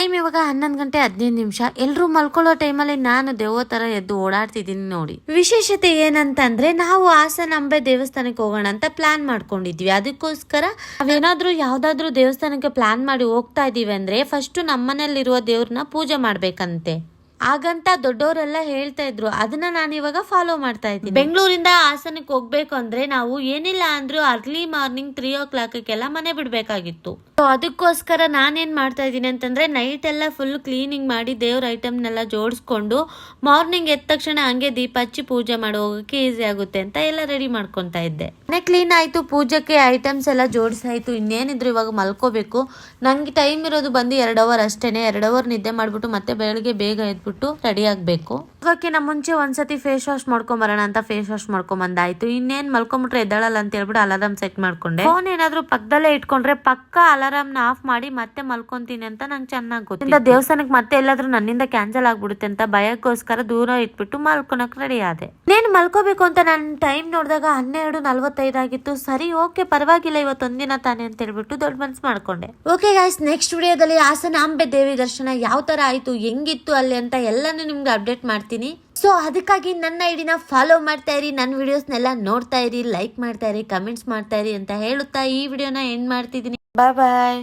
Time ಇವಾಗ 11:15 ಎಲ್ರು ಮಲ್ಕೊಳ್ಳೋ ಟೈಮಲ್ಲಿ ನಾನು ದೇವೋ ತರ ಎದ್ದು ಓಡಾಡ್ತಿದ್ದೀನಿ ನೋಡಿ. ವಿಶೇಷತೆ ಏನಂತಂದ್ರೆ ನಾವು ಹಾಸನಾಂಬೆ ದೇವಸ್ಥಾನಕ್ಕೆ ಹೋಗೋಣ ಅಂತ ಪ್ಲಾನ್ ಮಾಡ್ಕೊಂಡಿದ್ವಿ. ಅದಕ್ಕೋಸ್ಕರ ನಾವೇನಾದ್ರೂ ಯಾವ್ದಾದ್ರು ದೇವಸ್ಥಾನಕ್ಕೆ ಪ್ಲಾನ್ ಮಾಡಿ ಹೋಗ್ತಾ ಇದೀವಿ ಅಂದ್ರೆ ಫಸ್ಟ್ ನಮ್ಮನೇಲಿರುವ ದೇವ್ರನ್ನ ಪೂಜೆ ಮಾಡ್ಬೇಕಂತೆ. ಹಾಗಂತ ದೊಡ್ಡವರೆಲ್ಲ ಹೇಳ್ತಾ ಇದ್ರು, ಅದನ್ನ ನಾನು ಇವಾಗ ಫಾಲೋ ಮಾಡ್ತಾ ಇದ್ದೀನಿ. ಬೆಂಗಳೂರಿಂದ ಹಾಸನಕ್ಕೆ ಹೋಗ್ಬೇಕು ಅಂದ್ರೆ ನಾವು ಏನಿಲ್ಲ ಅಂದ್ರೂ ಅರ್ಲಿ ಮಾರ್ನಿಂಗ್ 3 o'clock ಮನೆ ಬಿಡ್ಬೇಕಾಗಿತ್ತು. ಅದಕ್ಕೋಸ್ಕರ ನಾನೇನ್ ಮಾಡ್ತಾ ಇದ್ದೀನಿ ಅಂತಂದ್ರೆ ನೈಟ್ ಎಲ್ಲ ಫುಲ್ ಕ್ಲೀನಿಂಗ್ ಮಾಡಿ ದೇವ್ರ ಐಟಮ್ನೆಲ್ಲ ಜೋಡಿಸ್ಕೊಂಡು ಮಾರ್ನಿಂಗ್ ಎದ್ದ ತಕ್ಷಣ ಹಂಗೆ ದೀಪ ಹಚ್ಚಿ ಪೂಜೆ ಮಾಡಿ ಹೋಗಕ್ಕೆ ಈಸಿ ಆಗುತ್ತೆ ಅಂತ ಎಲ್ಲ ರೆಡಿ ಮಾಡ್ಕೊಂತಾ ಇದ್ದೆ. ಮನೆ ಕ್ಲೀನ್ ಆಯ್ತು, ಪೂಜೆಗೆ ಐಟಮ್ಸ್ ಎಲ್ಲ ಜೋಡಿಸಾಯ್ತು. ಇನ್ನೇನಿದ್ರು ಇವಾಗ ಮಲ್ಕೋಬೇಕು. ನಂಗೆ ಟೈಮ್ ಇರೋದು ಬಂದು 2 hour ಅಷ್ಟೇನೆ. 2 hour ನಿದ್ದೆ ಮಾಡ್ಬಿಟ್ಟು ಮತ್ತೆ ಬೆಳಗ್ಗೆ ಬೇಗ ಎದ್ಬಿಟ್ಟು ರೆಡಿ ಆಗ್ಬೇಕು. ಹೋಗಕ್ಕಿಂತ ಮುಂಚೆ ಒಂದ್ಸತಿ ಫೇಸ್ ವಾಶ್ ಮಾಡ್ಕೊಂಬರೋಣ ಅಂತ ಫೇಸ್ ವಾಶ್ ಮಾಡ್ಕೊಂಬಂದಾಯ್ತು. ಇನ್ನೇನ್ ಮಲ್ಕೊಂಬಿಟ್ರೆ ಎದ್ದಾಳಲ್ಲ ಅಂತ ಹೇಳ್ಬಿಟ್ಟು ಅಲಾರಾಮ್ ಸೆಟ್ ಮಾಡ್ಕೊಂಡೆ. ಫೋನ್ ಏನಾದ್ರು ಪಕ್ಕದಲ್ಲೇ ಇಟ್ಕೊಂಡ್ರೆ ಪಕ್ಕ ಅಲಾರಾಮ್ ನ ಆಫ್ ಮಾಡಿ ಮತ್ತೆ ಮಲ್ಕೊಂತೀನಿ ಅಂತ ನಂಗೆ ಚೆನ್ನಾಗಿ ಗೊತ್ತಿಲ್ಲ. ದೇವಸ್ಥಾನಕ್ಕೆ ಮತ್ತೆ ಎಲ್ಲಾದ್ರೂ ನನ್ನಿಂದ ಕ್ಯಾನ್ಸಲ್ ಆಗ್ಬಿಡುತ್ತೆ ಅಂತ ಭಯಕ್ಕೋಸ್ಕರ ದೂರ ಇಟ್ಬಿಟ್ಟು ಮಲ್ಕೊಳಕ್ ರೆಡಿ ಆದೆ. ನೇನ್ ಮಲ್ಕೋಬೇಕು ಅಂತ ನಾನು ಟೈಮ್ ನೋಡಿದಾಗ 12:45 ಆಗಿತ್ತು. ಸರಿ ಓಕೆ ಪರವಾಗಿಲ್ಲ, ಇವತ್ತೊಂದಿನ ತಾನೆ ಅಂತ ಹೇಳ್ಬಿಟ್ಟು ದೊಡ್ಡ ಮನ್ಸು ಮಾಡ್ಕೊಂಡೆ. ಓಕೆ ಗೈಸ್, ನೆಕ್ಸ್ಟ್ ವಿಡಿಯೋದಲ್ಲಿ ಹಾಸನಾಂಬೆ ದೇವಿ ದರ್ಶನ ಯಾವ ತರ ಆಯ್ತು, ಹೆಂಗಿತ್ತು ಅಲ್ಲಿ ಅಂತ ಎಲ್ಲಾನು ನಿಮ್ಗೆ ಅಪ್ಡೇಟ್ ಮಾಡ್ತೀನಿ. ಸೊ ಅದಕ್ಕಾಗಿ ನನ್ನ ಐಡಿನ ಫಾಲೋ ಮಾಡ್ತಾ ಇರಿ, ನನ್ನ ವಿಡಿಯೋಸ್ನೆಲ್ಲ ನೋಡ್ತಾ ಇರಿ, ಲೈಕ್ ಮಾಡ್ತಾ ಇರಿ, ಕಮೆಂಟ್ಸ್ ಮಾಡ್ತಾ ಇರಿ ಅಂತ ಹೇಳುತ್ತಾ ಈ ವಿಡಿಯೋನ ಎಂಡ್ ಮಾಡ್ತಿದ್ದೀನಿ. ಬಾಯ್ ಬಾಯ್.